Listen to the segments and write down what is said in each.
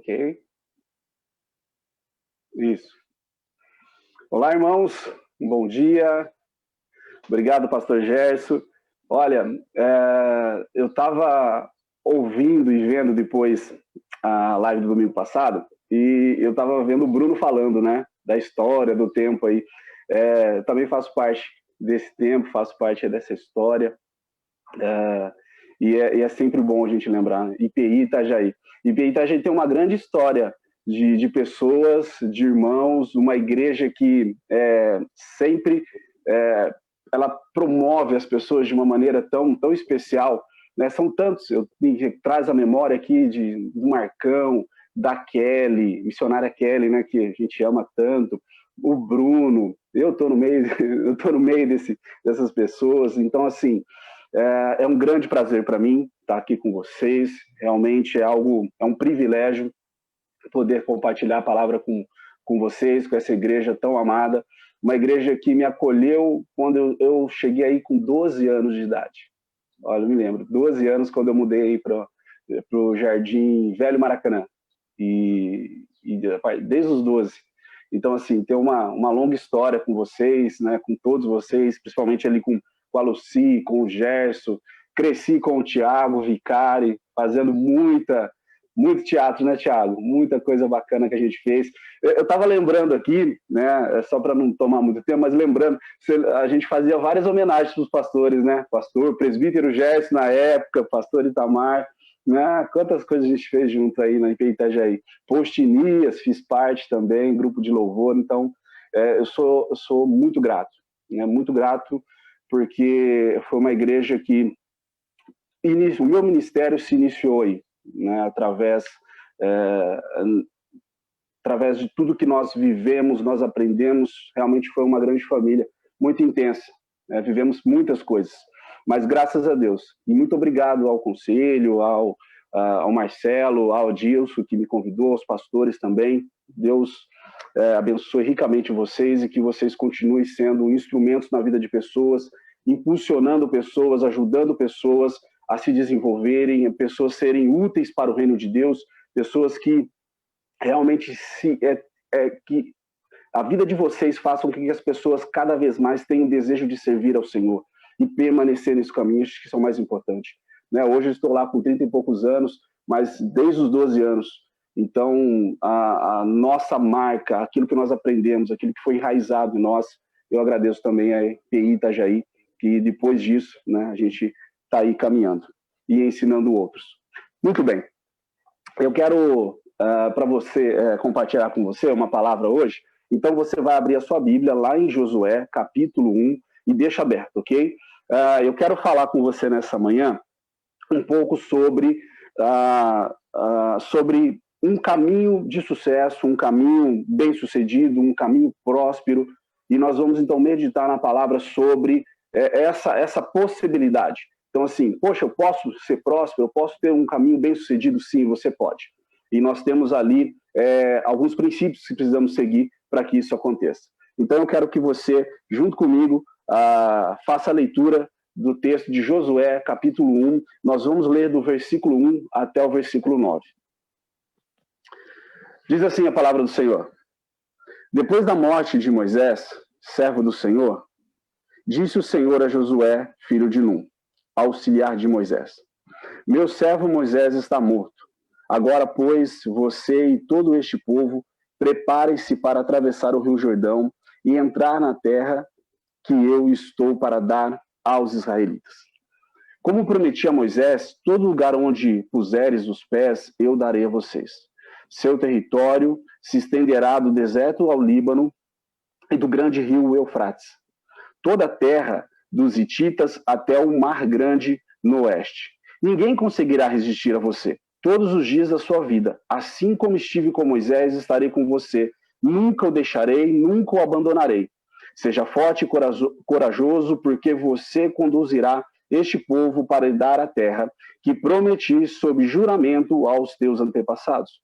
Ok. Isso. Olá, irmãos. Um bom dia. Obrigado, pastor Gerson. Olha, eu estava ouvindo e vendo depois a live do domingo passado e eu estava vendo o Bruno falando, né, da história, do tempo aí. Eu também faço parte desse tempo, faço parte dessa história. E é sempre bom a gente lembrar, né? IPI Itajaí. IPI Itajaí tem uma grande história de pessoas, de irmãos, uma igreja que sempre ela promove as pessoas de uma maneira tão especial, né? São tantos, eu traz a memória aqui do Marcão, da Kelly, missionária Kelly, né, que a gente ama tanto, o Bruno, eu estou no meio dessas pessoas, então assim, é um grande prazer para mim estar aqui com vocês, realmente é um privilégio poder compartilhar a palavra com vocês, com essa igreja tão amada, uma igreja que me acolheu quando eu cheguei aí com 12 anos de idade. Olha, eu me lembro, 12 anos quando eu mudei para o Jardim Velho Maracanã, e desde os 12. Então, assim, tem uma longa história com vocês, né, com todos vocês, principalmente ali com a Lucy, com o Gerson, cresci com o Thiago Vicari, fazendo muito teatro, né, Thiago? Muita coisa bacana que a gente fez. Eu estava lembrando aqui, né, só para não tomar muito tempo, mas lembrando, a gente fazia várias homenagens para os pastores, né? Pastor, presbítero Gerson na época, pastor Itamar, né? Quantas coisas a gente fez junto aí na IPI Itajaí. Postinias, fiz parte também, grupo de louvor, então eu sou muito grato, né? Muito grato, porque foi uma igreja que o meu ministério se iniciou aí, né, através de tudo que nós vivemos, nós aprendemos, realmente foi uma grande família, muito intensa, né? Vivemos muitas coisas, mas graças a Deus, e muito obrigado ao conselho, ao Marcelo, ao Dilson, que me convidou, aos pastores também, Deus abençoe ricamente vocês e que vocês continuem sendo instrumentos na vida de pessoas, impulsionando pessoas, ajudando pessoas a se desenvolverem, pessoas serem úteis para o reino de Deus, pessoas que realmente que a vida de vocês faça com que as pessoas cada vez mais tenham o desejo de servir ao Senhor e permanecer nesses caminhos que são mais importantes. Né? Hoje eu estou lá com 30 e poucos anos, mas desde os 12 anos. Então, a nossa marca, aquilo que nós aprendemos, aquilo que foi enraizado em nós, eu agradeço também a IPI Itajaí, que depois disso, né, a gente está aí caminhando e ensinando outros. Muito bem. Eu quero, para você, compartilhar com você uma palavra hoje. Então, você vai abrir a sua Bíblia lá em Josué, capítulo 1, e deixa aberto, ok? Eu quero falar com você nessa manhã um pouco sobre um caminho de sucesso, um caminho bem-sucedido, um caminho próspero, e nós vamos, então, meditar na palavra sobre essa possibilidade. Então, assim, poxa, eu posso ser próspero, eu posso ter um caminho bem-sucedido? Sim, você pode. E nós temos ali alguns princípios que precisamos seguir para que isso aconteça. Então, eu quero que você, junto comigo, faça a leitura do texto de Josué, capítulo 1. Nós vamos ler do versículo 1 até o versículo 9. Diz assim a palavra do Senhor. Depois da morte de Moisés, servo do Senhor, disse o Senhor a Josué, filho de Num, auxiliar de Moisés: meu servo Moisés está morto. Agora, pois, você e todo este povo, preparem-se para atravessar o rio Jordão e entrar na terra que eu estou para dar aos israelitas. Como prometi a Moisés, todo lugar onde puseres os pés, eu darei a vocês. Seu território se estenderá do deserto ao Líbano e do grande rio Eufrates. Toda a terra dos hititas até o mar grande no oeste. Ninguém conseguirá resistir a você todos os dias da sua vida. Assim como estive com Moisés, estarei com você. Nunca o deixarei, nunca o abandonarei. Seja forte e corajoso, porque você conduzirá este povo para dar a terra que prometi sob juramento aos teus antepassados.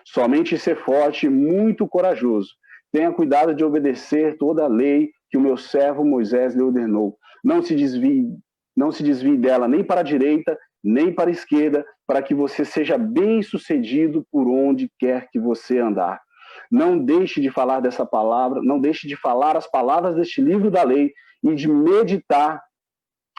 Somente ser forte e muito corajoso. Tenha cuidado de obedecer toda a lei que o meu servo Moisés lhe ordenou. Não se desvie dela nem para a direita, nem para a esquerda, para que você seja bem-sucedido por onde quer que você andar. Não deixe de falar dessa palavra, não deixe de falar as palavras deste livro da lei e de meditar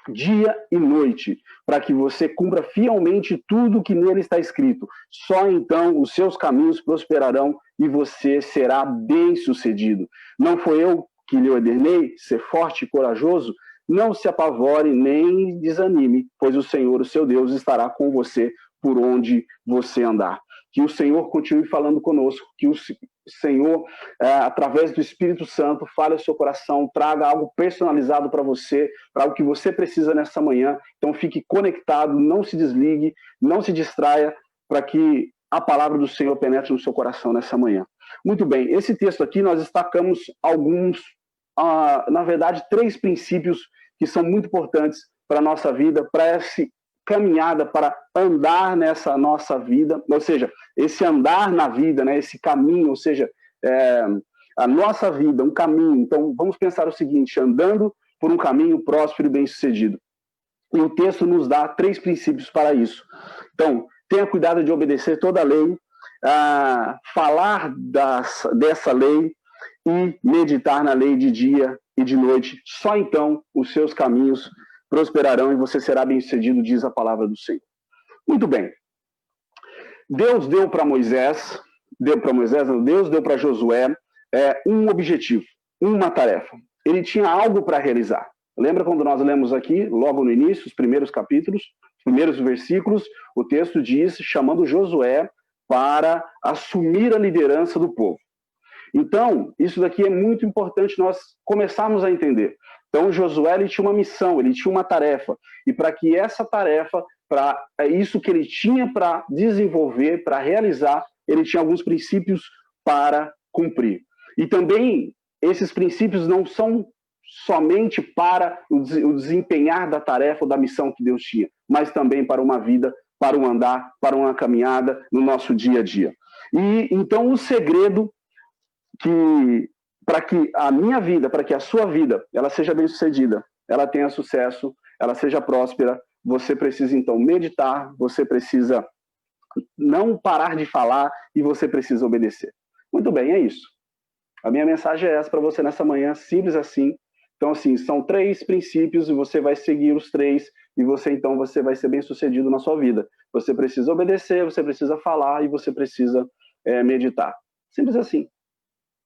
dia e noite, para que você cumpra fielmente tudo que nele está escrito. Só então os seus caminhos prosperarão e você será bem-sucedido. Não foi eu que lhe ordenei ser forte e corajoso? Não se apavore nem desanime, pois o Senhor, o seu Deus, estará com você por onde você andar. Que o Senhor continue falando conosco, que o Senhor, através do Espírito Santo, fale ao seu coração, traga algo personalizado para você, para o que você precisa nessa manhã. Então fique conectado, não se desligue, não se distraia, para que a palavra do Senhor penetre no seu coração nessa manhã. Muito bem, esse texto aqui nós destacamos alguns, na verdade, 3 princípios que são muito importantes para a nossa vida, para essa caminhada, para andar nessa nossa vida, ou seja, esse andar na vida, né, esse caminho, ou seja, a nossa vida, um caminho. Então, vamos pensar o seguinte, andando por um caminho próspero e bem-sucedido. E o texto nos dá 3 princípios para isso. Então, tenha cuidado de obedecer toda a lei, falar dessa lei e meditar na lei de dia e de noite. Só então os seus caminhos prosperarão e você será bem-sucedido, diz a palavra do Senhor. Muito bem. Deus deu para Josué um objetivo, uma tarefa. Ele tinha algo para realizar. Lembra quando nós lemos aqui, logo no início, os primeiros capítulos, os primeiros versículos, o texto diz, chamando Josué para assumir a liderança do povo. Então, isso daqui é muito importante nós começarmos a entender. Então, Josué ele tinha uma missão, ele tinha uma tarefa. E para que essa tarefa, para isso que ele tinha para desenvolver, para realizar, ele tinha alguns princípios para cumprir. E também, esses princípios não são somente para o desempenhar da tarefa ou da missão que Deus tinha, mas também para uma vida, para um andar, para uma caminhada no nosso dia a dia. E então o segredo para que a minha vida, para que a sua vida, ela seja bem-sucedida, ela tenha sucesso, ela seja próspera, você precisa então meditar, você precisa não parar de falar e você precisa obedecer. Muito bem, é isso. A minha mensagem é essa para você nessa manhã, simples assim. Então, assim, são 3 princípios e você vai seguir os 3 e você vai ser bem-sucedido na sua vida. Você precisa obedecer, você precisa falar e você precisa meditar. Simples assim.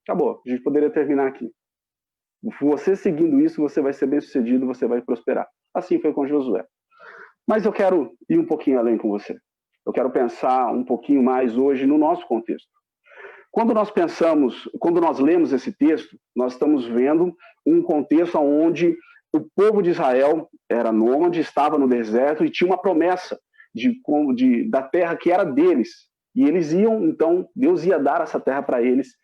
Acabou. A gente poderia terminar aqui. Você seguindo isso, você vai ser bem-sucedido, você vai prosperar. Assim foi com Josué. Mas eu quero ir um pouquinho além com você. Eu quero pensar um pouquinho mais hoje no nosso contexto. Quando nós lemos esse texto, nós estamos vendo um contexto onde o povo de Israel era nômade, estava no deserto e tinha uma promessa da terra que era deles. E eles iam, então, Deus ia dar essa terra para eles.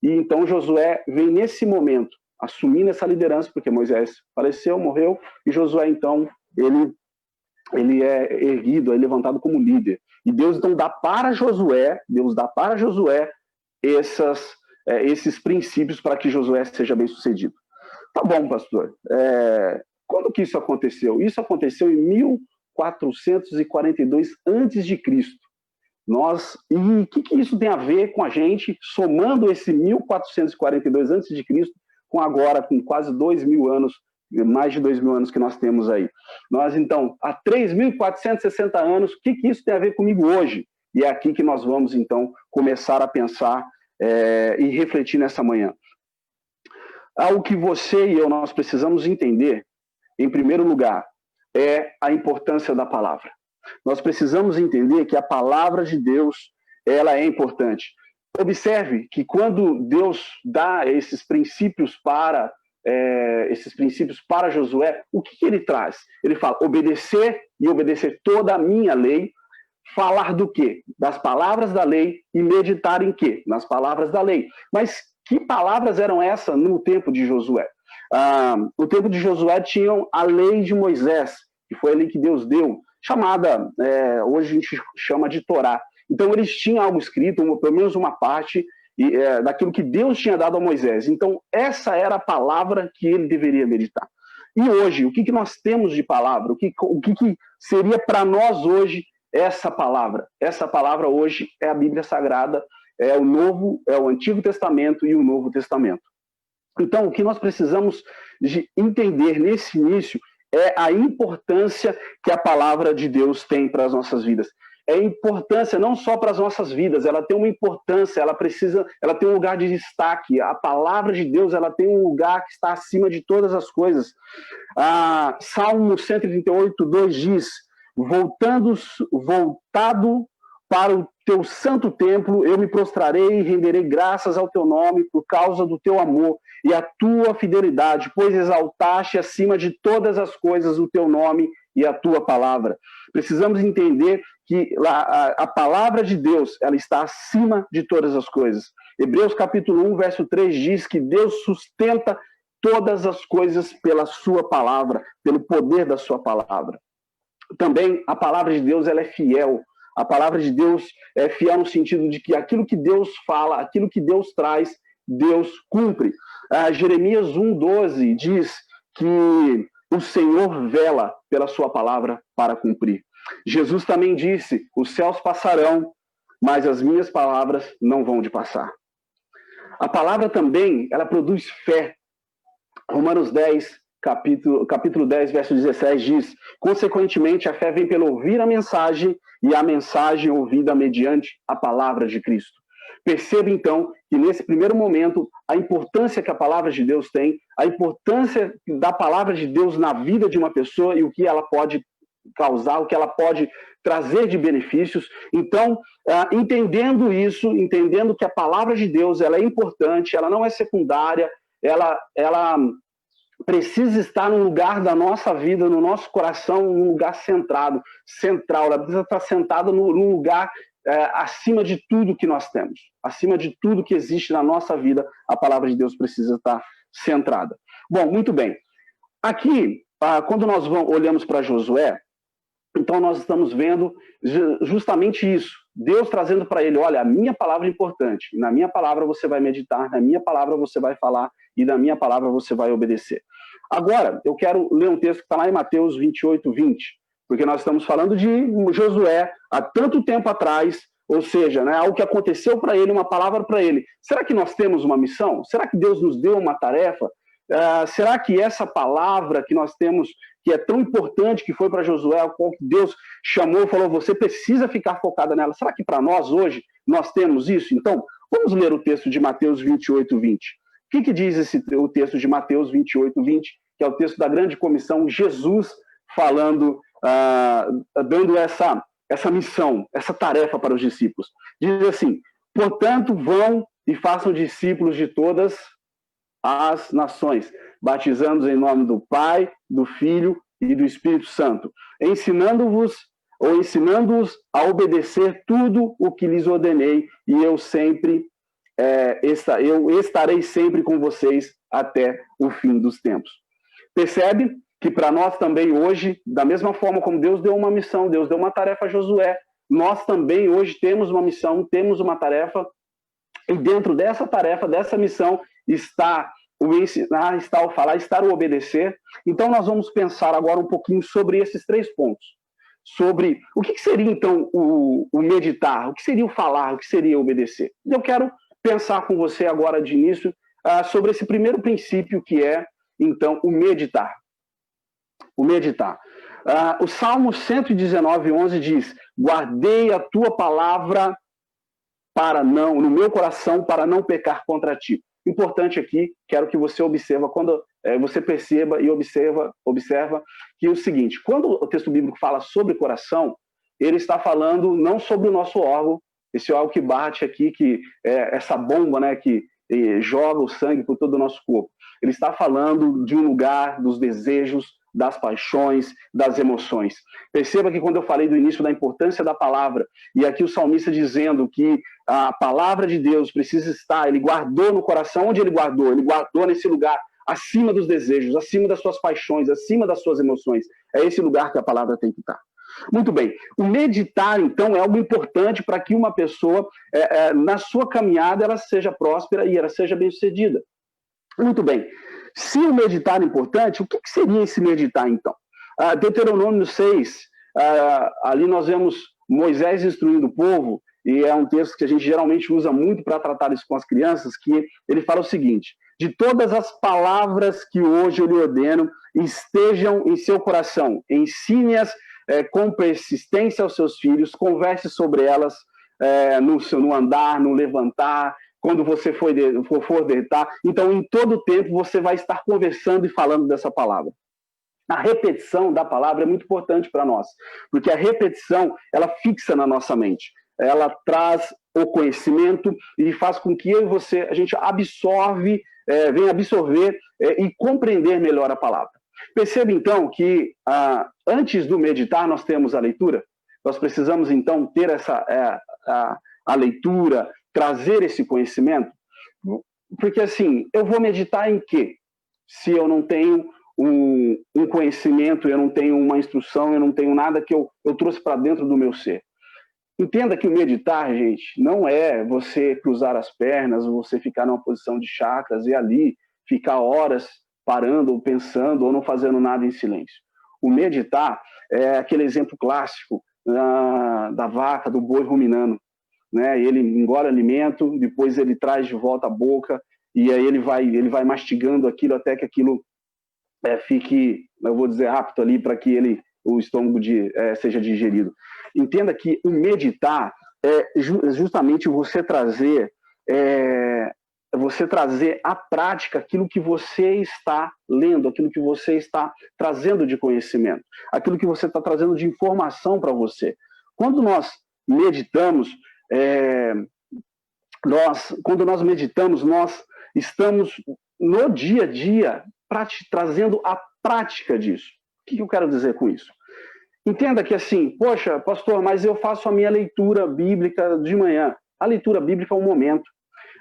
E então Josué vem nesse momento, assumindo essa liderança, porque Moisés faleceu, morreu, e Josué, então, ele é erguido, é levantado como líder. E Deus, então, dá para Josué esses princípios para que Josué seja bem-sucedido. Tá bom, pastor. Quando que isso aconteceu? Isso aconteceu em 1442 a.C. E o que isso tem a ver com a gente, somando esse 1442 a.C. com agora, com quase 2.000 anos, mais de 2.000 anos que nós temos aí. Nós, então, há 3.460 anos, o que isso tem a ver comigo hoje? E é aqui que nós vamos, então, começar a pensar e refletir nessa manhã. Algo que você e eu, nós precisamos entender, em primeiro lugar, é a importância da palavra. Nós precisamos entender que a palavra de Deus, ela é importante. Observe que quando Deus dá esses princípios para Josué, o que ele traz? Ele fala, obedecer e obedecer toda a minha lei. Falar do quê? Das palavras da lei e meditar em quê? Nas palavras da lei. Mas que palavras eram essas no tempo de Josué? No tempo de Josué tinham a lei de Moisés, que foi a lei que Deus deu, chamada, hoje a gente chama de Torá. Então eles tinham algo escrito, pelo menos uma parte daquilo que Deus tinha dado a Moisés. Então essa era a palavra que ele deveria meditar. E hoje, o que nós temos de palavra? O que seria para nós hoje essa palavra hoje é a Bíblia Sagrada, é o Antigo Testamento e o Novo Testamento. Então, o que nós precisamos de entender nesse início é a importância que a palavra de Deus tem para as nossas vidas. É importância não só para as nossas vidas, ela tem uma importância, ela tem um lugar de destaque. A palavra de Deus, ela tem um lugar que está acima de todas as coisas. Salmo 138, 2 diz: voltado para o teu santo templo, eu me prostrarei e renderei graças ao teu nome por causa do teu amor e a tua fidelidade, pois exaltaste acima de todas as coisas o teu nome e a tua palavra. Precisamos entender que a palavra de Deus, ela está acima de todas as coisas. Hebreus capítulo 1, verso 3 diz que Deus sustenta todas as coisas pela sua palavra, pelo poder da sua palavra. Também a palavra de Deus, ela é fiel. A palavra de Deus é fiel no sentido de que aquilo que Deus fala, aquilo que Deus traz, Deus cumpre. Jeremias 1,12 diz que o Senhor vela pela sua palavra para cumprir. Jesus também disse: os céus passarão, mas as minhas palavras não vão de passar. A palavra também, ela produz fé. Romanos 10, capítulo 10, verso 17 diz: consequentemente, a fé vem pelo ouvir a mensagem, e a mensagem ouvida mediante a palavra de Cristo. Perceba, então, que nesse primeiro momento, a importância que a palavra de Deus tem, a importância da palavra de Deus na vida de uma pessoa e o que ela pode causar, o que ela pode trazer de benefícios. Então, entendendo isso, entendendo que a palavra de Deus, ela é importante, ela não é secundária, ela precisa estar no lugar da nossa vida, no nosso coração, num lugar central. Ela precisa estar sentada num lugar acima de tudo que nós temos, acima de tudo que existe na nossa vida. A palavra de Deus precisa estar centrada. Bom, muito bem. Aqui, quando nós olhamos para Josué, então nós estamos vendo justamente isso. Deus trazendo para ele: olha, a minha palavra é importante, na minha palavra você vai meditar, na minha palavra você vai falar e na minha palavra você vai obedecer. Agora, eu quero ler um texto que está lá em Mateus 28, 20, porque nós estamos falando de Josué há tanto tempo atrás, ou seja, né, algo que aconteceu para ele, uma palavra para ele. Será que nós temos uma missão? Será que Deus nos deu uma tarefa? Será que essa palavra que nós temos, que é tão importante, que foi para Josué, a qual Deus chamou e falou: você precisa ficar focada nela, será que para nós hoje nós temos isso? Então, vamos ler o texto de Mateus 28, 20. O que diz o texto de Mateus 28, 20, que é o texto da grande comissão, Jesus falando, dando essa missão, essa tarefa para os discípulos. Diz assim: portanto, vão e façam discípulos de todas as nações, batizando-os em nome do Pai, do Filho e do Espírito Santo, ensinando-os a obedecer tudo o que lhes ordenei, e eu estarei sempre com vocês até o fim dos tempos. Percebe que para nós também hoje, da mesma forma como Deus deu uma missão, Deus deu uma tarefa a Josué, nós também hoje temos uma missão, temos uma tarefa, e dentro dessa tarefa, dessa missão, está o ensinar, está o falar, está o obedecer. Então nós vamos pensar agora um pouquinho sobre esses 3 pontos. Sobre o que seria então o meditar, o que seria o falar, o que seria obedecer. Eu quero pensar com você agora de início sobre esse primeiro princípio, que é então o meditar. O meditar. O Salmo 119, 11 diz: guardei a tua palavra no meu coração para não pecar contra ti. Importante aqui, quero que você você perceba e observa que é o seguinte: quando o texto bíblico fala sobre coração, ele está falando não sobre o nosso órgão, esse órgão que bate aqui, que é essa bomba, né, que joga o sangue por todo o nosso corpo. Ele está falando de um lugar dos desejos, das paixões, das emoções. Perceba que quando eu falei do início da importância da palavra, e aqui o salmista dizendo que a palavra de Deus precisa estar, ele guardou no coração. Onde ele guardou? Ele guardou nesse lugar, acima dos desejos, acima das suas paixões, acima das suas emoções. É esse lugar que a palavra tem que estar. Muito bem. O meditar, então, é algo importante para que uma pessoa, na sua caminhada, ela seja próspera e ela seja bem-sucedida. Muito bem. Se o meditar é importante, o que seria esse meditar, então? Deuteronômio 6, ali nós vemos Moisés instruindo o povo, e é um texto que a gente geralmente usa muito para tratar isso com as crianças, que ele fala o seguinte: de todas as palavras que hoje eu lhe ordeno, estejam em seu coração, ensine-as com persistência aos seus filhos, converse sobre elas no andar, no levantar, quando você for deitar. Então, em todo tempo, você vai estar conversando e falando dessa palavra. A repetição da palavra é muito importante para nós, porque a repetição, ela fixa na nossa mente. Ela traz o conhecimento e faz com que eu e você, a gente venha absorver e compreender melhor a palavra. Perceba, então, que antes do meditar, nós temos a leitura. Nós precisamos, então, ter a leitura, trazer esse conhecimento, porque, assim, eu vou meditar em quê? Se eu não tenho um conhecimento, eu não tenho uma instrução, eu não tenho nada que eu trouxe para dentro do meu ser. Entenda que o meditar, gente, não é você cruzar as pernas, você ficar numa posição de chakras e ali ficar horas parando, ou pensando, ou não fazendo nada em silêncio. O meditar é aquele exemplo clássico da vaca, do boi ruminando, né? Ele engole alimento, depois ele traz de volta a boca, e aí ele vai mastigando aquilo até que aquilo fique, eu vou dizer, apto ali para que o estômago seja digerido. Entenda que o meditar é justamente você trazer à prática aquilo que você está lendo, aquilo que você está trazendo de conhecimento, aquilo que você está trazendo de informação para você. Quando nós meditamos, nós estamos no dia a dia trazendo a prática disso. O que eu quero dizer com isso? Entenda que assim, poxa, pastor, mas eu faço a minha leitura bíblica de manhã. A leitura bíblica é um momento.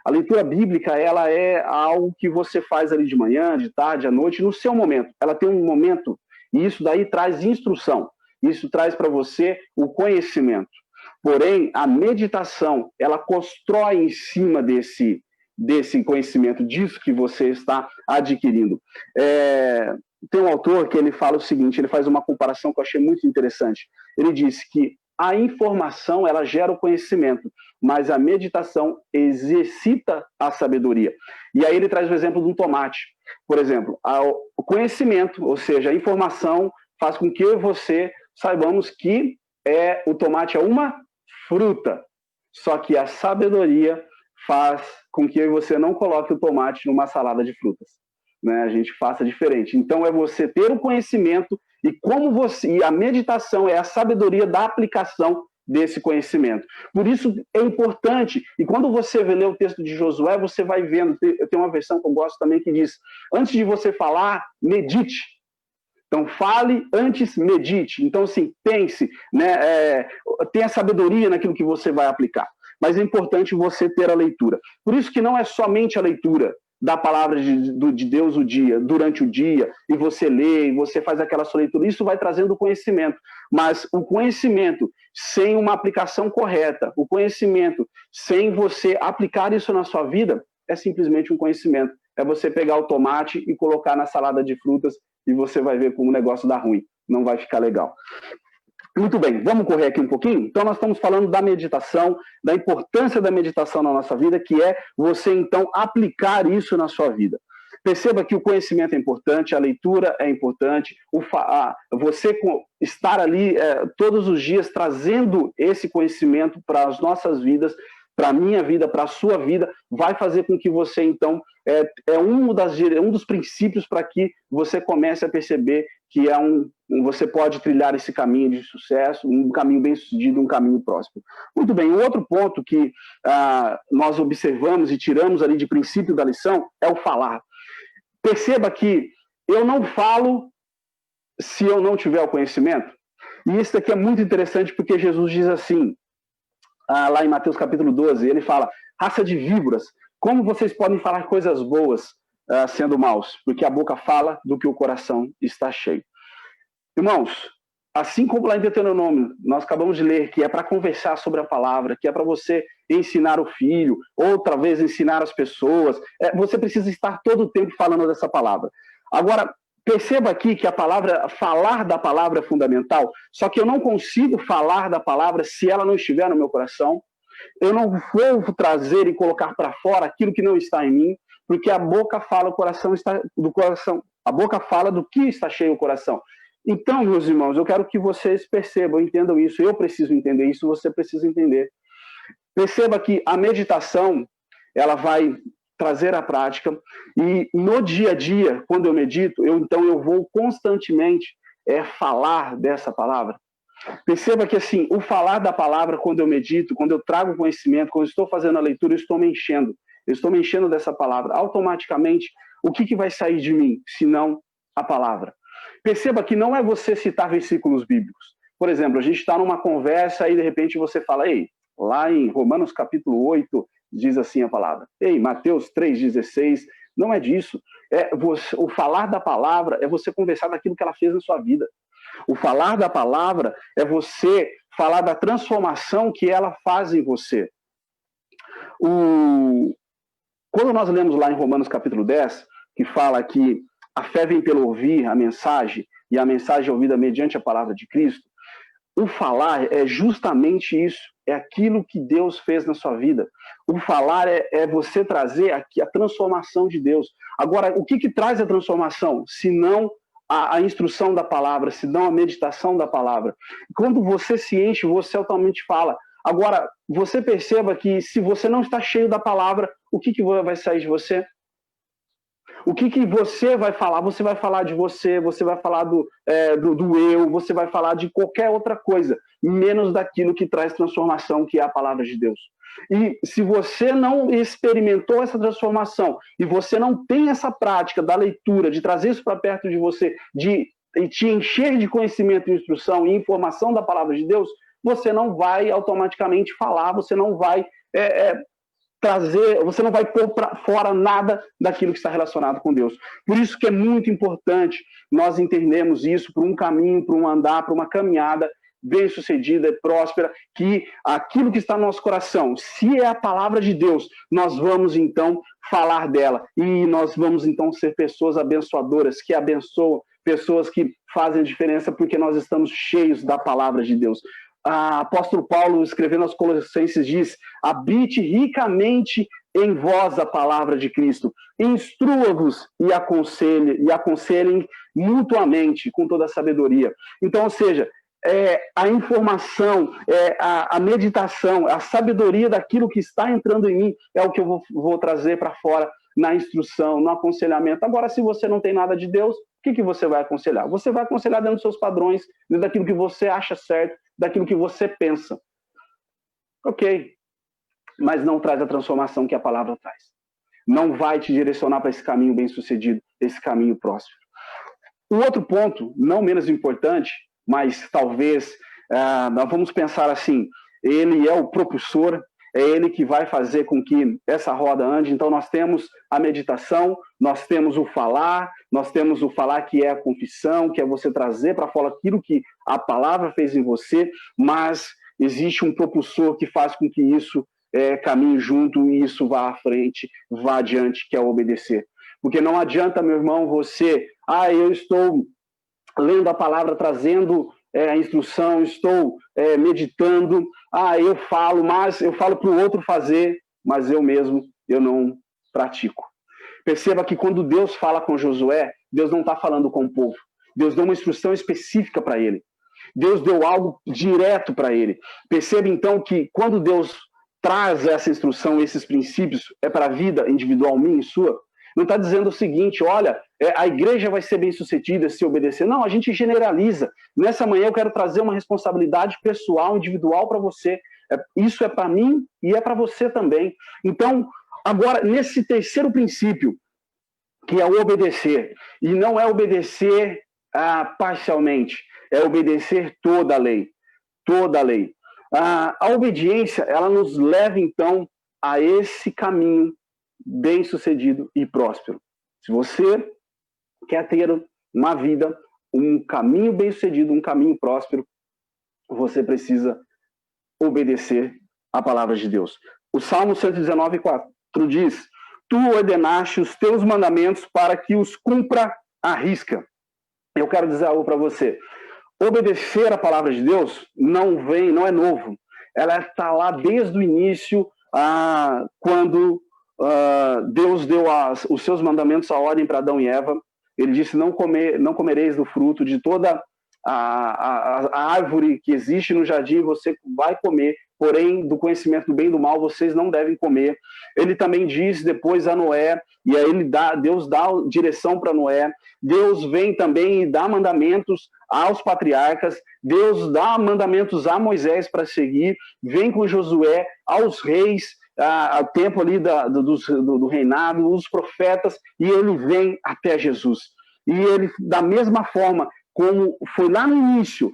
A leitura bíblica, ela é algo que você faz ali de manhã, de tarde, à noite, no seu momento. Ela tem um momento, e isso daí traz instrução. Isso traz para você o conhecimento. Porém, a meditação, ela constrói em cima desse conhecimento, disso que você está adquirindo. Tem um autor que ele fala o seguinte, ele faz uma comparação que eu achei muito interessante. Ele diz que a informação, ela gera o conhecimento, mas a meditação exercita a sabedoria. E aí ele traz o exemplo de um tomate. Por exemplo, o conhecimento, ou seja, a informação faz com que eu e você saibamos que o tomate é uma fruta. Só que a sabedoria faz com que eu e você não coloque o tomate numa salada de frutas. Né? A gente faça diferente. Então, é você ter o conhecimento e a meditação é a sabedoria da aplicação desse conhecimento. Por isso é importante, e quando você lê o texto de Josué, você vai vendo, eu tenho uma versão que eu gosto também que diz, antes de você falar, medite. Então, fale, antes medite. Então, assim, pense, né? Tenha sabedoria naquilo que você vai aplicar. Mas é importante você ter a leitura. Por isso que não é somente a leitura da palavra de Deus durante o dia, e você lê, e você faz aquela sua leitura. Isso vai trazendo conhecimento. Mas o conhecimento sem uma aplicação correta, o conhecimento sem você aplicar isso na sua vida, é simplesmente um conhecimento. É você pegar o tomate e colocar na salada de frutas e você vai ver como o negócio dá ruim. Não vai ficar legal. Muito bem, vamos correr aqui um pouquinho? Então, nós estamos falando da meditação, da importância da meditação na nossa vida, que é você, então, aplicar isso na sua vida. Perceba que o conhecimento é importante, a leitura é importante, você estar ali todos os dias trazendo esse conhecimento para as nossas vidas, para a minha vida, para a sua vida, vai fazer com que você, então, um dos princípios para que você comece a perceber que você pode trilhar esse caminho de sucesso, um caminho bem-sucedido, um caminho próspero. Muito bem, o outro ponto que nós observamos e tiramos ali de princípio da lição é o falar. Perceba que eu não falo se eu não tiver o conhecimento. E isso aqui é muito interessante porque Jesus diz assim, lá em Mateus capítulo 12, ele fala, raça de víboras, como vocês podem falar coisas boas sendo maus? Porque a boca fala do que o coração está cheio. Irmãos, assim como lá em Deuteronômio, nós acabamos de ler que é para conversar sobre a palavra, que é para você ensinar o filho, outra vez ensinar as pessoas, você precisa estar todo o tempo falando dessa palavra. Agora, Perceba aqui que falar da palavra é fundamental, só que eu não consigo falar da palavra se ela não estiver no meu coração. Eu não vou trazer e colocar para fora aquilo que não está em mim, porque a boca fala, o coração está do coração. A boca fala do que está cheio o coração. Então, meus irmãos, eu quero que vocês percebam, entendam isso. Eu preciso entender isso, você precisa entender. Perceba que a meditação, ela vai trazer a prática, e no dia a dia, quando eu medito, então eu vou constantemente falar dessa palavra. Perceba que assim, o falar da palavra, quando eu medito, quando eu trago conhecimento, quando eu estou fazendo a leitura, eu estou me enchendo dessa palavra. Automaticamente, o que vai sair de mim, se não a palavra? Perceba que não é você citar versículos bíblicos. Por exemplo, a gente está numa conversa e de repente você fala, ei, lá em Romanos capítulo 8, diz assim a palavra. Ei, Mateus 3,16, não é disso. O falar da palavra é você conversar daquilo que ela fez na sua vida. O falar da palavra é você falar da transformação que ela faz em você. Quando nós lemos lá em Romanos capítulo 10, que fala que a fé vem pelo ouvir a mensagem, e a mensagem é ouvida mediante a palavra de Cristo, o falar é justamente isso, é aquilo que Deus fez na sua vida. O falar é você trazer aqui a transformação de Deus. Agora, o que traz a transformação? Se não a instrução da palavra, se não a meditação da palavra. Quando você se enche, você altamente fala. Agora, você perceba que se você não está cheio da palavra, o que vai sair de você? O que você vai falar? Você vai falar de você vai falar do eu, você vai falar de qualquer outra coisa, menos daquilo que traz transformação, que é a palavra de Deus. E se você não experimentou essa transformação, e você não tem essa prática da leitura, de trazer isso para perto de você, de te encher de conhecimento, instrução e informação da palavra de Deus, você não vai automaticamente falar, você não vai você não vai pôr para fora nada daquilo que está relacionado com Deus. Por isso que é muito importante nós entendermos isso por um caminho, por um andar, por uma caminhada bem-sucedida e próspera, que aquilo que está no nosso coração, se é a palavra de Deus, nós vamos então falar dela, e nós vamos então ser pessoas abençoadoras, que abençoam, pessoas que fazem a diferença porque nós estamos cheios da palavra de Deus. Apóstolo Paulo, escrevendo aos Colossenses, diz: habite ricamente em vós a palavra de Cristo, instrua-vos e aconselhem mutuamente com toda a sabedoria. Então, ou seja, a informação, a meditação, a sabedoria daquilo que está entrando em mim é o que eu vou trazer para fora na instrução, no aconselhamento. Agora, se você não tem nada de Deus, o que você vai aconselhar? Você vai aconselhar dentro dos seus padrões, dentro daquilo que você acha certo, daquilo que você pensa. Ok, mas não traz a transformação que a palavra traz. Não vai te direcionar para esse caminho bem-sucedido, esse caminho próspero. O outro ponto, não menos importante, mas talvez, nós vamos pensar assim, ele é o propulsor, é ele que vai fazer com que essa roda ande. Então nós temos a meditação, nós temos o falar que é a confissão, que é você trazer para fora aquilo que a palavra fez em você, mas existe um propulsor que faz com que isso caminhe junto e isso vá à frente, vá adiante, que é obedecer. Porque não adianta, meu irmão, você, eu estou lendo a palavra, trazendo a instrução, estou meditando, eu falo para o outro fazer, mas eu mesmo, eu não pratico. Perceba que quando Deus fala com Josué, Deus não está falando com o povo. Deus deu uma instrução específica para ele. Deus deu algo direto para ele. Perceba então que quando Deus traz essa instrução, esses princípios, é para a vida individual minha e sua, não está dizendo o seguinte, olha, a igreja vai ser bem-sucedida se obedecer. Não, a gente generaliza. Nessa manhã eu quero trazer uma responsabilidade pessoal, individual para você. Isso é para mim e é para você também. Então, agora, nesse terceiro princípio, que é o obedecer, e não é obedecer parcialmente, é obedecer toda a lei. Toda a lei. A obediência, ela nos leva, então, a esse caminho bem-sucedido e próspero. Se você quer ter uma vida, um caminho bem-sucedido, um caminho próspero, você precisa obedecer a palavra de Deus. O Salmo 119:4 diz: tu ordenaste os teus mandamentos para que os cumpra arrisca. Eu quero dizer algo para você. Obedecer a palavra de Deus não é novo. Ela está lá desde o início, quando Deus deu os seus mandamentos, a ordem para Adão e Eva. Ele disse, não comereis do fruto de toda a árvore que existe no jardim, você vai comer, porém do conhecimento do bem e do mal vocês não devem comer. Ele também diz depois a Noé, e aí Deus dá direção para Noé. Deus vem também e dá mandamentos aos patriarcas, Deus dá mandamentos a Moisés para seguir, vem com Josué aos reis, ao tempo ali do reinado, os profetas, e ele vem até Jesus. E ele, da mesma forma como foi lá no início,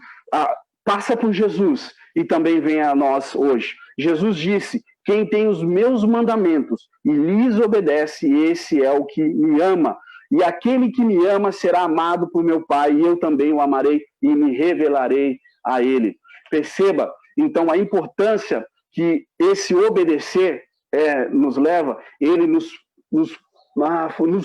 passa por Jesus e também vem a nós hoje. Jesus disse, quem tem os meus mandamentos e lhes obedece, esse é o que me ama. E aquele que me ama será amado por meu Pai, e eu também o amarei e me revelarei a ele. Perceba, então, a importância que esse obedecer nos leva, ele nos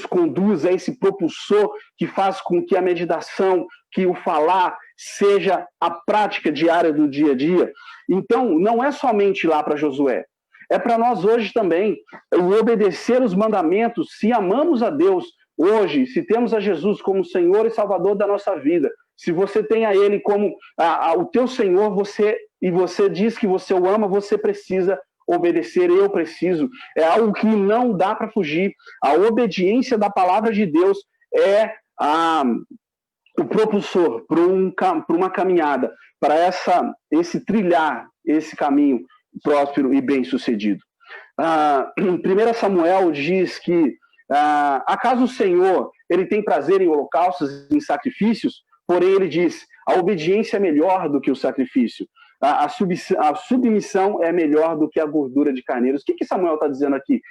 conduz a esse propulsor que faz com que a meditação, que o falar seja a prática diária do dia a dia. Então, não é somente lá para Josué, é para nós hoje também, o obedecer os mandamentos. Se amamos a Deus hoje, se temos a Jesus como Senhor e Salvador da nossa vida, se você tem a Ele como o teu Senhor, e você diz que você o ama, você precisa obedecer, eu preciso. É algo que não dá para fugir. A obediência da palavra de Deus é o propulsor para uma caminhada, para esse trilhar, esse caminho próspero e bem-sucedido. Em 1 Samuel diz que acaso o Senhor ele tem prazer em holocaustos, em sacrifícios? Porém, ele diz, a obediência é melhor do que o sacrifício. A submissão é melhor do que a gordura de carneiros. O que Samuel está dizendo aqui?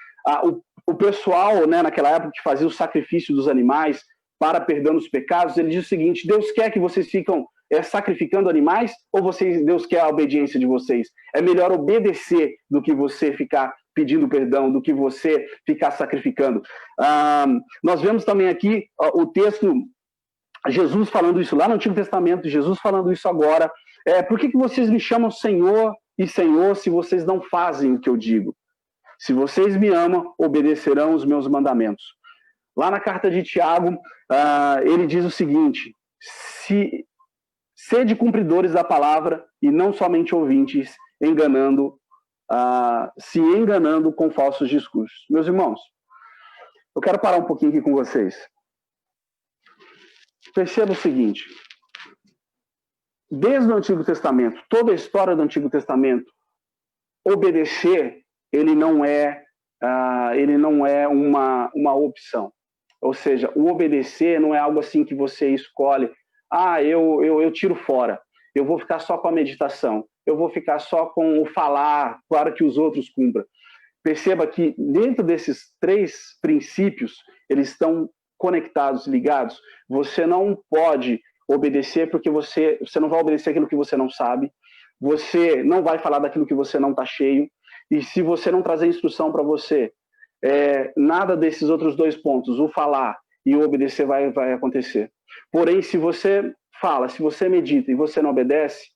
O pessoal, né, naquela época, que fazia o sacrifício dos animais para perdão dos pecados, ele diz o seguinte, Deus quer que vocês ficam sacrificando animais, ou Deus quer a obediência de vocês? É melhor obedecer do que você ficar pedindo perdão, do que você ficar sacrificando. Nós vemos também aqui o texto, Jesus falando isso lá no Antigo Testamento, Jesus falando isso agora. Por que vocês me chamam Senhor e Senhor se vocês não fazem o que eu digo? Se vocês me amam, obedecerão os meus mandamentos. Lá na carta de Tiago, ele diz o seguinte, sede cumpridores da palavra e não somente ouvintes, se enganando com falsos discursos. Meus irmãos, eu quero parar um pouquinho aqui com vocês. Perceba o seguinte, desde o Antigo Testamento, toda a história do Antigo Testamento, obedecer, ele não é uma opção. Ou seja, o obedecer não é algo assim que você escolhe, eu tiro fora, eu vou ficar só com a meditação, eu vou ficar só com o falar para que os outros cumpram. Perceba que dentro desses 3 princípios, eles estão conectados, ligados. Você não pode obedecer porque você não vai obedecer aquilo que você não sabe, você não vai falar daquilo que você não está cheio, e se você não trazer instrução para você, nada desses outros 2 pontos, o falar e o obedecer vai acontecer. Porém, se você fala, se você medita e você não obedece,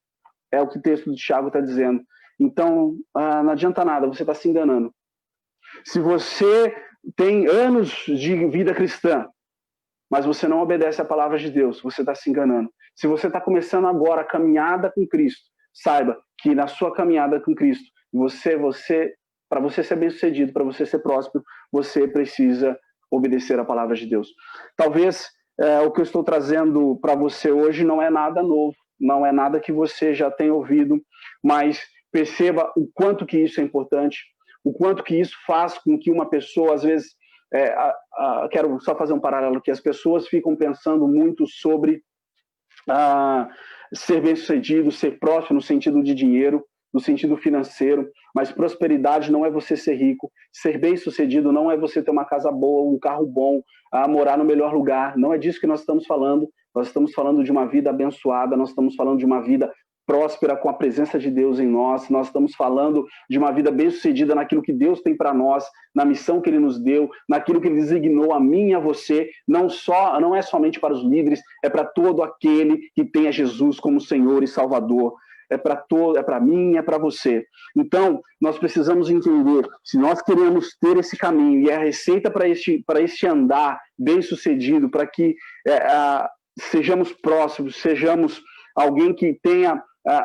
é o que o texto de Tiago está dizendo. Então, não adianta nada, você está se enganando. Se você tem anos de vida cristã, mas você não obedece a palavra de Deus, você está se enganando. Se você está começando agora a caminhada com Cristo, saiba que na sua caminhada com Cristo, para você ser bem-sucedido, para você ser próspero, você precisa obedecer a palavra de Deus. Talvez o que eu estou trazendo para você hoje não é nada novo, não é nada que você já tenha ouvido, mas perceba o quanto que isso é importante, o quanto que isso faz com que uma pessoa, às vezes, quero só fazer um paralelo aqui, as pessoas ficam pensando muito sobre ser bem-sucedido, ser próspero no sentido de dinheiro, no sentido financeiro, mas prosperidade não é você ser rico, ser bem-sucedido não é você ter uma casa boa, um carro bom, morar no melhor lugar, não é disso que nós estamos falando de uma vida abençoada, nós estamos falando de uma vida próspera com a presença de Deus em nós, nós estamos falando de uma vida bem-sucedida naquilo que Deus tem para nós, na missão que Ele nos deu, naquilo que Ele designou a mim e a você, não é somente para os líderes, é para todo aquele que tem a Jesus como Senhor e Salvador. É para mim, é para você. Então, nós precisamos entender, se nós queremos ter esse caminho e a receita para este andar bem-sucedido, para que sejamos próximos, sejamos alguém que tenha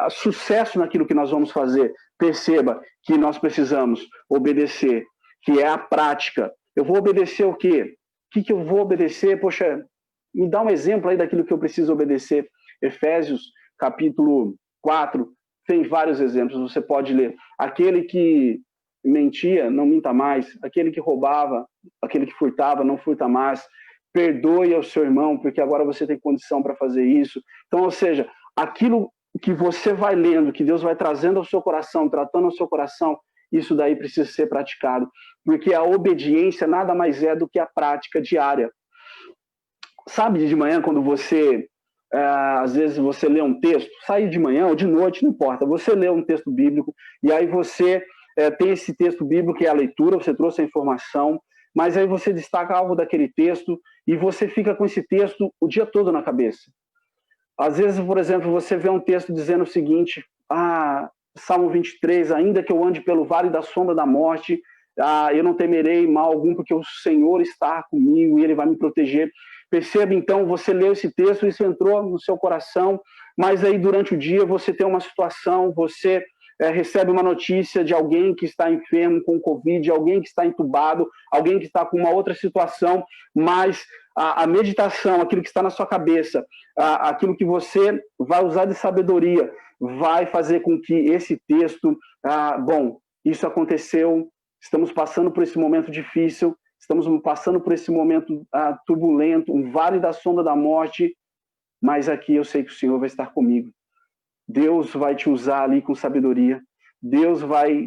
sucesso naquilo que nós vamos fazer, perceba que nós precisamos obedecer, que é a prática. Eu vou obedecer o quê? O que eu vou obedecer? Poxa, me dá um exemplo aí daquilo que eu preciso obedecer. Efésios, capítulo 4, tem vários exemplos, você pode ler. Aquele que mentia, não minta mais. Aquele que roubava, aquele que furtava, não furta mais. Perdoe ao seu irmão, porque agora você tem condição para fazer isso. Então, ou seja, aquilo que você vai lendo, que Deus vai trazendo ao seu coração, tratando ao seu coração, isso daí precisa ser praticado. Porque a obediência nada mais é do que a prática diária. Sabe, de manhã, quando você... às vezes você lê um texto, sai de manhã ou de noite, não importa, você lê um texto bíblico e aí você tem esse texto bíblico que é a leitura, você trouxe a informação, mas aí você destaca algo daquele texto e você fica com esse texto o dia todo na cabeça. Às vezes, por exemplo, você vê um texto dizendo o seguinte, Salmo 23, ainda que eu ande pelo vale da sombra da morte, eu não temerei mal algum, porque o Senhor está comigo e Ele vai me proteger. Perceba, então, você leu esse texto, isso entrou no seu coração, mas aí durante o dia você tem uma situação, você recebe uma notícia de alguém que está enfermo com Covid, alguém que está entubado, alguém que está com uma outra situação, mas a meditação, aquilo que está na sua cabeça, aquilo que você vai usar de sabedoria, vai fazer com que esse texto, isso aconteceu, estamos passando por esse momento difícil, estamos passando por esse momento turbulento, um vale da sombra da morte, mas aqui eu sei que o Senhor vai estar comigo. Deus vai te usar ali com sabedoria.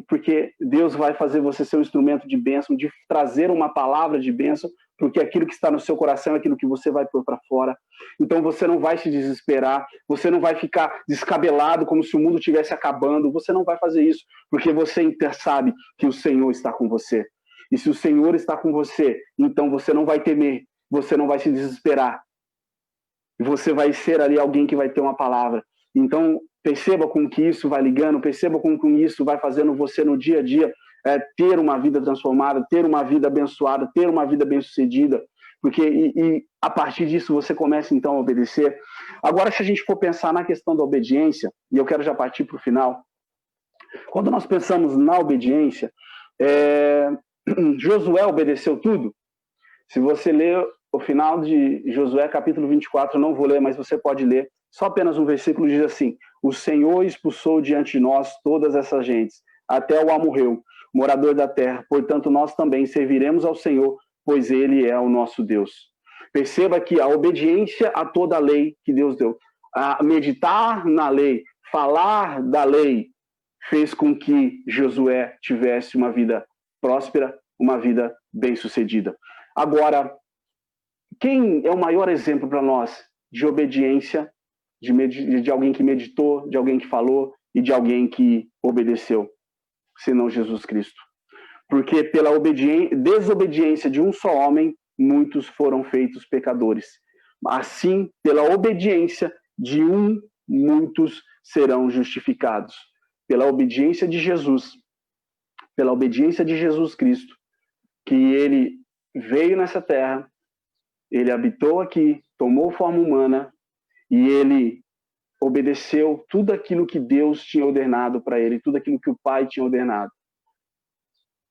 Porque Deus vai fazer você ser um instrumento de bênção, de trazer uma palavra de bênção, porque aquilo que está no seu coração é aquilo que você vai pôr para fora. Então você não vai se desesperar, você não vai ficar descabelado como se o mundo estivesse acabando, você não vai fazer isso, porque você sabe que o Senhor está com você. E se o Senhor está com você, então você não vai temer, você não vai se desesperar. Você vai ser ali alguém que vai ter uma palavra. Então, perceba com que isso vai ligando, perceba com que isso vai fazendo você no dia a dia ter uma vida transformada, ter uma vida abençoada, ter uma vida bem-sucedida, porque a partir disso você começa então a obedecer. Agora, se a gente for pensar na questão da obediência, e eu quero já partir para o final, quando nós pensamos na obediência, Josué obedeceu tudo. Se você ler o final de Josué, capítulo 24, eu não vou ler, mas você pode ler. Só apenas um versículo diz assim: o Senhor expulsou diante de nós todas essas gentes, até o amorreu, morador da terra. Portanto, nós também serviremos ao Senhor, pois Ele é o nosso Deus. Perceba que a obediência a toda a lei que Deus deu, a meditar na lei, falar da lei, fez com que Josué tivesse uma vida próspera, uma vida bem-sucedida. Agora, quem é o maior exemplo para nós de obediência, de alguém que meditou, de alguém que falou e de alguém que obedeceu, senão Jesus Cristo? Porque pela desobediência de um só homem, muitos foram feitos pecadores. Assim, pela obediência de um, muitos serão justificados. Pela obediência de Jesus, pela obediência de Jesus Cristo, que Ele veio nessa terra, Ele habitou aqui, tomou forma humana e Ele obedeceu tudo aquilo que Deus tinha ordenado para Ele, tudo aquilo que o Pai tinha ordenado.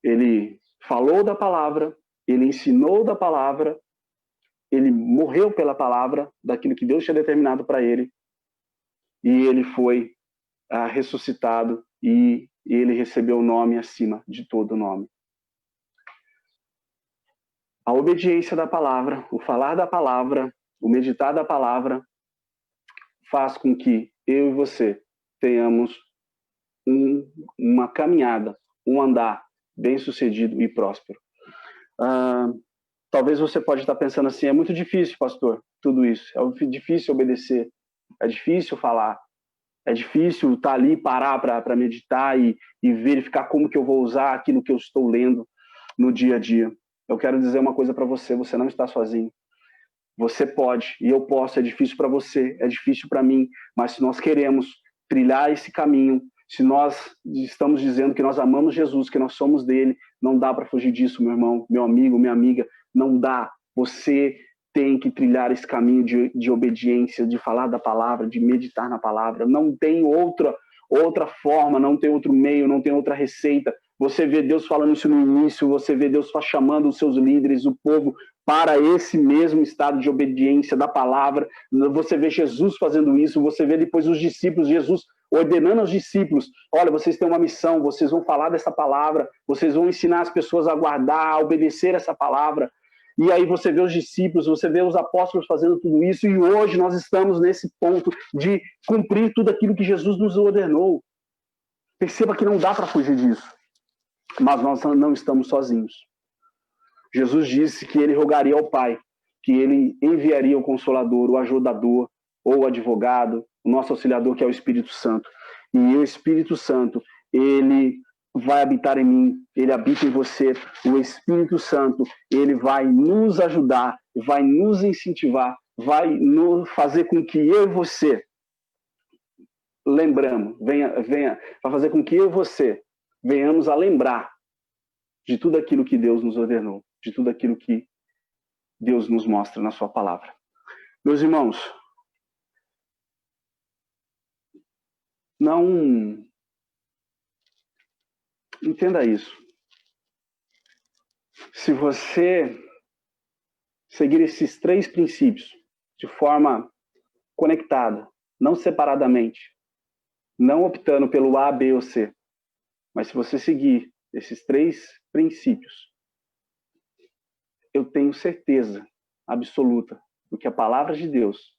Ele falou da palavra, Ele ensinou da palavra, Ele morreu pela palavra, daquilo que Deus tinha determinado para Ele, e Ele foi ressuscitado e Ele recebeu o nome acima de todo nome. A obediência da palavra, o falar da palavra, o meditar da palavra, faz com que eu e você tenhamos uma caminhada, um andar bem-sucedido e próspero. Talvez você pode estar pensando assim, é muito difícil, pastor, tudo isso. É difícil obedecer, é difícil falar. É difícil estar ali, parar para meditar e verificar como que eu vou usar aquilo que eu estou lendo no dia a dia. Eu quero dizer uma coisa para você, você não está sozinho. Você pode, e eu posso, é difícil para você, é difícil para mim, mas se nós queremos trilhar esse caminho, se nós estamos dizendo que nós amamos Jesus, que nós somos dele, não dá para fugir disso, meu irmão, meu amigo, minha amiga, não dá. Você tem que trilhar esse caminho de obediência, de falar da palavra, de meditar na palavra. Não tem outra forma, não tem outro meio, não tem outra receita. Você vê Deus falando isso no início, você vê Deus chamando os seus líderes, o povo, para esse mesmo estado de obediência da palavra. Você vê Jesus fazendo isso, você vê depois os discípulos, Jesus ordenando aos discípulos, olha, vocês têm uma missão, vocês vão falar dessa palavra, vocês vão ensinar as pessoas a guardar, a obedecer essa palavra. E aí você vê os discípulos, você vê os apóstolos fazendo tudo isso, e hoje nós estamos nesse ponto de cumprir tudo aquilo que Jesus nos ordenou. Perceba que não dá para fugir disso. Mas nós não estamos sozinhos. Jesus disse que ele rogaria ao Pai, que ele enviaria o Consolador, o ajudador, ou o advogado, o nosso auxiliador, que é o Espírito Santo. E o Espírito Santo, ele vai habitar em mim, ele habita em você. O Espírito Santo, ele vai nos ajudar, vai nos incentivar, vai nos fazer com que eu e você, vai fazer com que eu e você venhamos a lembrar de tudo aquilo que Deus nos ordenou, de tudo aquilo que Deus nos mostra na sua palavra. Meus irmãos, não entenda isso. Se você seguir esses 3 princípios de forma conectada, não separadamente, não optando pelo A, B ou C, mas se você seguir esses 3 princípios, eu tenho certeza absoluta do que a palavra de Deus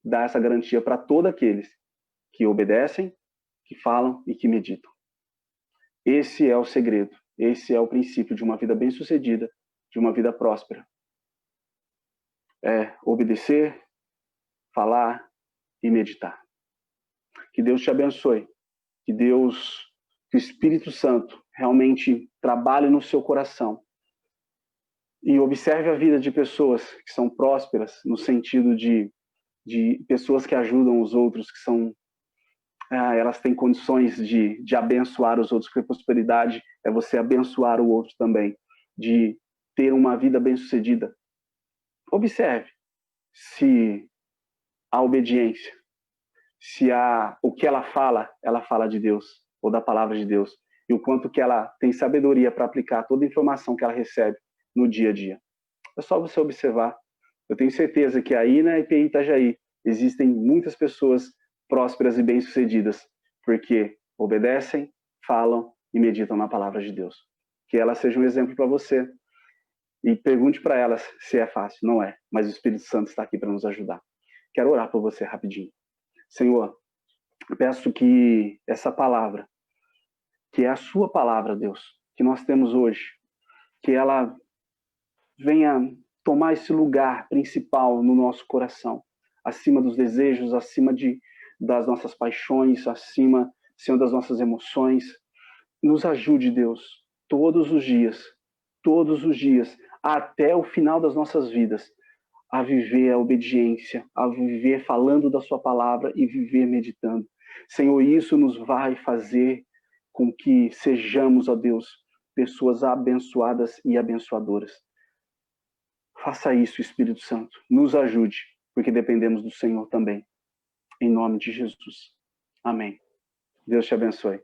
dá essa garantia para todos aqueles que obedecem, que falam e que meditam. Esse é o segredo, esse é o princípio de uma vida bem-sucedida, de uma vida próspera. É obedecer, falar e meditar. Que Deus te abençoe, que o Espírito Santo realmente trabalhe no seu coração e observe a vida de pessoas que são prósperas, no sentido de pessoas que ajudam os outros, que são elas têm condições de abençoar os outros, porque prosperidade é você abençoar o outro também, de ter uma vida bem-sucedida. Observe se a obediência, se o que ela fala de Deus, ou da palavra de Deus, e o quanto que ela tem sabedoria para aplicar toda a informação que ela recebe no dia a dia. É só você observar. Eu tenho certeza que aí na EPI Itajaí existem muitas pessoas prósperas e bem-sucedidas, porque obedecem, falam e meditam na palavra de Deus. Que ela seja um exemplo para você. E pergunte para elas se é fácil. Não é, mas o Espírito Santo está aqui para nos ajudar. Quero orar por você rapidinho. Senhor, eu peço que essa palavra, que é a sua palavra, Deus, que nós temos hoje, que ela venha tomar esse lugar principal no nosso coração, acima dos desejos, acima das nossas paixões, acima, Senhor, das nossas emoções. Nos ajude, Deus, todos os dias, até o final das nossas vidas, a viver a obediência, a viver falando da sua palavra e viver meditando. Senhor, isso nos vai fazer com que sejamos, ó Deus, pessoas abençoadas e abençoadoras. Faça isso, Espírito Santo. Nos ajude, porque dependemos do Senhor também. Em nome de Jesus. Amém. Deus te abençoe.